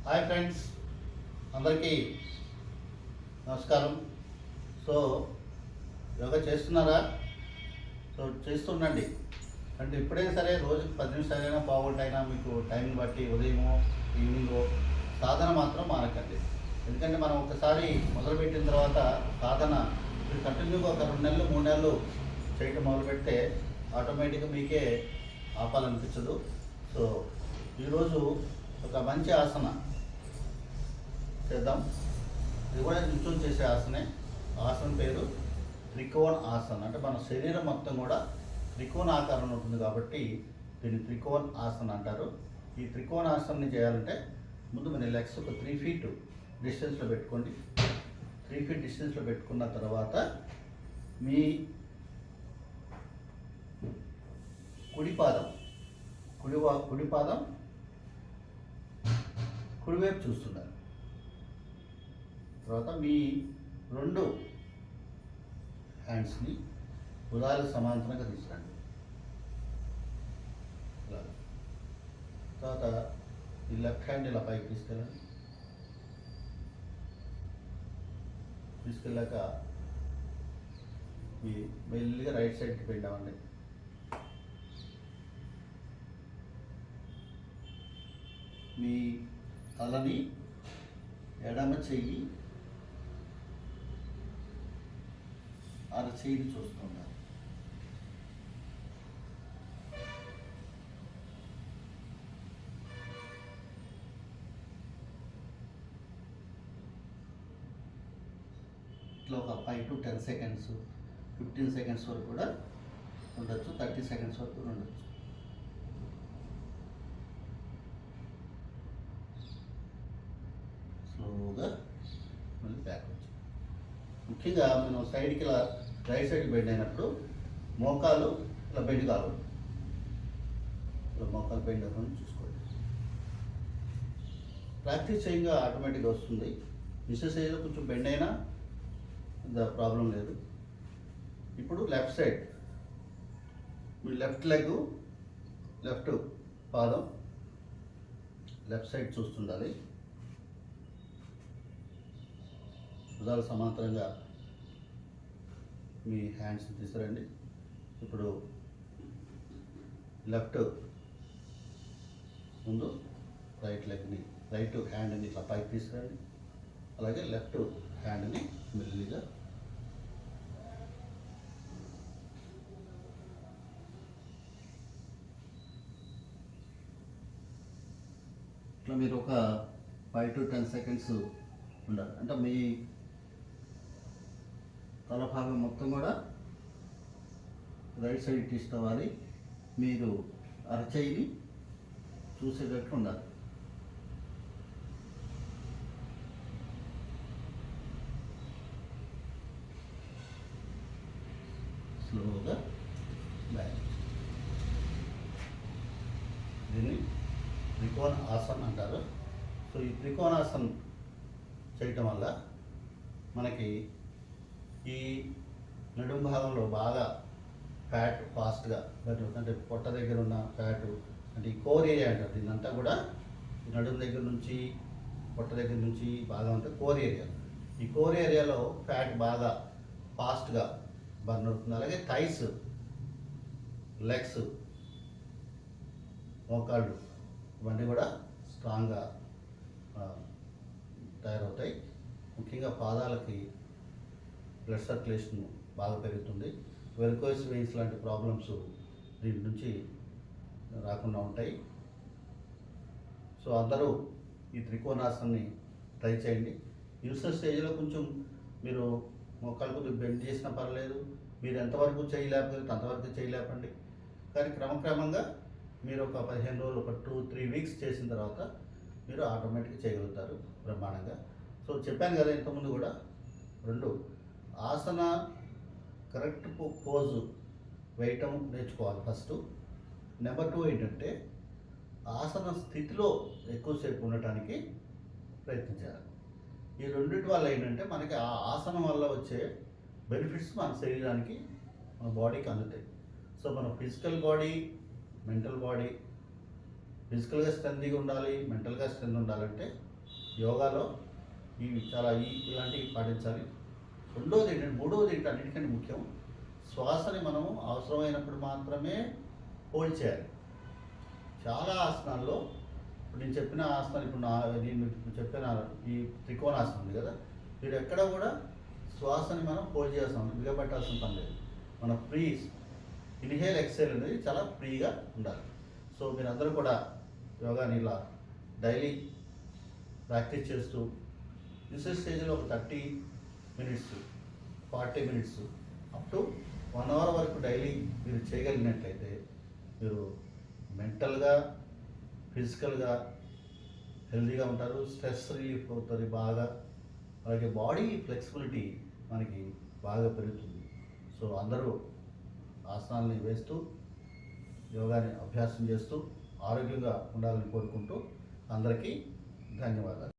Hi friends, అందరికీ నమస్కారం. So yoga చేస్తున్నారా? సో చేస్తుండండి. అంటే ఇప్పుడైనా సరే రోజుకి 10 నిమిషాలైనా పావుగంటైనా మీకు టైంని బట్టి ఉదయమో ఈవినింగో సాధన మాత్రం మానకండి. ఎందుకంటే మనం ఒకసారి మొదలుపెట్టిన తర్వాత సాధన మీరు కంటిన్యూగా ఒక 2 నెలలు 3 నెలలు చేయటం మొదలు పెడితే ఆటోమేటిక్గా మీకే ఆపాలనిపించదు. సో ఈరోజు ఒక మంచి ఆసన చేద్దాం. ఇది కూడా నిల్చొని చేసే ఆసనే. ఆసన పేరు త్రికోణ ఆసన. అంటే మన శరీరం మొత్తం కూడా త్రికోణ ఆకారంలో ఉంటుంది కాబట్టి దీన్ని త్రికోణ ఆసన అంటారు. ఈ త్రికోణ ఆసనని చేయాలంటే ముందు మన లెగ్స్ ఒక 3 feet డిస్టెన్స్లో పెట్టుకోండి. 3 feet డిస్టెన్స్లో పెట్టుకున్న తర్వాత మీ కుడి పాదం కుడివైపు చూస్తున్నారు. తర్వాత మీ 2 హ్యాండ్స్ని భుజాలకు సమాంతరంగా తీసుకురండి. తర్వాత ఈ లెఫ్ట్ హ్యాండ్ ఇలా పైకి తీసుకెళ్ళండి. తీసుకెళ్ళాక మీ మెల్లిగా రైట్ సైడ్కి బెండ్ అవ్వండి. మీ తలని ఎడమ చెయ్యి అరచేయిని చూస్తున్నారు. ఇట్లా ఒక 5 to 10 seconds 15 seconds వరకు కూడా ఉండొచ్చు, 30 seconds వరకు కూడా ఉండొచ్చు. స్లోగా మళ్ళీ బ్యాక్ వచ్చి ముఖ్యంగా మనం సైడ్కి ఇలా రైట్ సైడ్కి బెండ్ అయినప్పుడు మోకాలు ఇలా బెండ్ కావాలి. ఇలా మోకాలు బెండ్ అవ్వకుండా చూసుకోండి. ప్రాక్టీస్ చేయంగా ఆటోమేటిక్గా వస్తుంది. మిస్సెస్ ఏదో కొంచెం బెండ్ అయినా ప్రాబ్లం లేదు. ఇప్పుడు లెఫ్ట్ సైడ్ మీ లెఫ్ట్ లెగ్ లెఫ్ట్ పాదం లెఫ్ట్ సైడ్ చూస్తుండాలి. భుజాలు సమాంతరంగా మీ హ్యాండ్స్ తీసుకురండి. ఇప్పుడు లెఫ్ట్ ముందు రైట్ లెగ్ని రైట్ హ్యాండ్ని ఇట్లా పైకి తీసుకురండి. అలాగే లెఫ్ట్ హ్యాండ్ని మెల్లిగా ఇట్లా మీరు ఒక 5 to 10 seconds ఉండాలి. అంటే మీ తల భాగం మొత్తం కూడా రైట్ సైడ్ ట్విస్ట్ అవ్వాలి. మీరు అరచేయిని చూసేటట్లు ఉండాలి. స్లోగా బ్యాక్. దీన్ని త్రికోణ ఆసన్ అంటారు. సో ఈ త్రికోణాసన్ చేయటం వల్ల మనకి ఈ నడుము భాగంలో బాగా ఫ్యాట్ ఫాస్ట్గా అంటే పొట్ట దగ్గర ఉన్న ఫ్యాటు అంటే ఈ కోర్ ఏరియా అంటారు. దీన్నంతా కూడా ఈ నడుము దగ్గర నుంచి పొట్ట దగ్గర నుంచి బాగా ఉంటుంది కోర్ ఏరియా. ఈ కోర్ ఏరియాలో ఫ్యాట్ బాగా ఫాస్ట్గా బర్న్ అవుతుంది. అలాగే థైస్, లెగ్స్, మోకాళ్ళు ఇవన్నీ కూడా స్ట్రాంగ్గా తయారవుతాయి. ముఖ్యంగా పాదాలకి బ్లడ్ సర్క్యులేషన్ బాగా పెరుగుతుంది. వెరికోస్ వెయిన్స్ లాంటి ప్రాబ్లమ్స్ దీని నుంచి రాకుండా ఉంటాయి. సో అందరూ ఈ త్రికోణాసనాన్ని ట్రై చేయండి. ఇనిషియల్ స్టేజ్లో కొంచెం మీరు మోకాలు కొద్దిగా బెండ్ చేసినా పర్లేదు. మీరు ఎంతవరకు చేయలేకపోతే అంతవరకు చేయలేపండి. కానీ క్రమక్రమంగా మీరు ఒక 15 రోజులు ఒక 2-3 weeks చేసిన తర్వాత మీరు ఆటోమేటిక్గా చేయగలుగుతారు బ్రహ్మాండంగా. సో చెప్పాను కదా ఇంతకుముందు కూడా 2 ఆసన కరెక్ట్ పోజు వేయటం నేర్చుకోవాలి ఫస్ట్. నెంబర్ 2 ఏంటంటే ఆసన స్థితిలో ఎక్కువసేపు ఉండటానికి ప్రయత్నించాలి. ఈ రెండింటి వల్ల ఏంటంటే మనకి ఆ ఆసనం వల్ల వచ్చే బెనిఫిట్స్ మన శరీరానికి మన బాడీకి అందుతాయి. సో మన ఫిజికల్ బాడీ, మెంటల్ బాడీ, ఫిజికల్గా స్ట్రెంత్గా ఉండాలి, మెంటల్గా స్ట్రెంత్ ఉండాలంటే యోగాలో ఇవి చాలా ఇలాంటివి పాటించాలి. మూడవది ఏంటి అన్నిటికంటే ముఖ్యం, శ్వాసని మనము అవసరమైనప్పుడు మాత్రమే హోల్డ్ చేయాలి. చాలా ఆసనాల్లో ఇప్పుడు నేను చెప్పిన ఆసనాలు, నేను ఇప్పుడు చెప్పిన ఈ త్రికోణాసనం ఉంది కదా, మీరు ఎక్కడ కూడా శ్వాసని మనం హోల్డ్ చేస్తాం, బిగబట్టాల్సిన పని లేదు. మన ఇన్హేల్ ఎక్సేల్ అనేది చాలా ఫ్రీగా ఉండాలి. సో మీరందరూ కూడా యోగాని ఇలా డైలీ ప్రాక్టీస్ చేస్తూ ఇనిషియల్ స్టేజ్లో ఒక 30 minutes 40 minutes up to 1 hour వరకు డైలీ మీరు చేయగలిగినట్లయితే మీరు మెంటల్గా ఫిజికల్గా హెల్తీగా ఉంటారు, స్ట్రెస్ రిలీఫ్ అవుతుంది బాగా, అలాగే బాడీ ఫ్లెక్సిబిలిటీ మనకి బాగా పెరుగుతుంది. సో అందరూ ఆసనాలని వేస్తూ యోగాని అభ్యాసం చేస్తూ ఆరోగ్యంగా ఉండాలని కోరుకుంటూ అందరికీ ధన్యవాదాలు.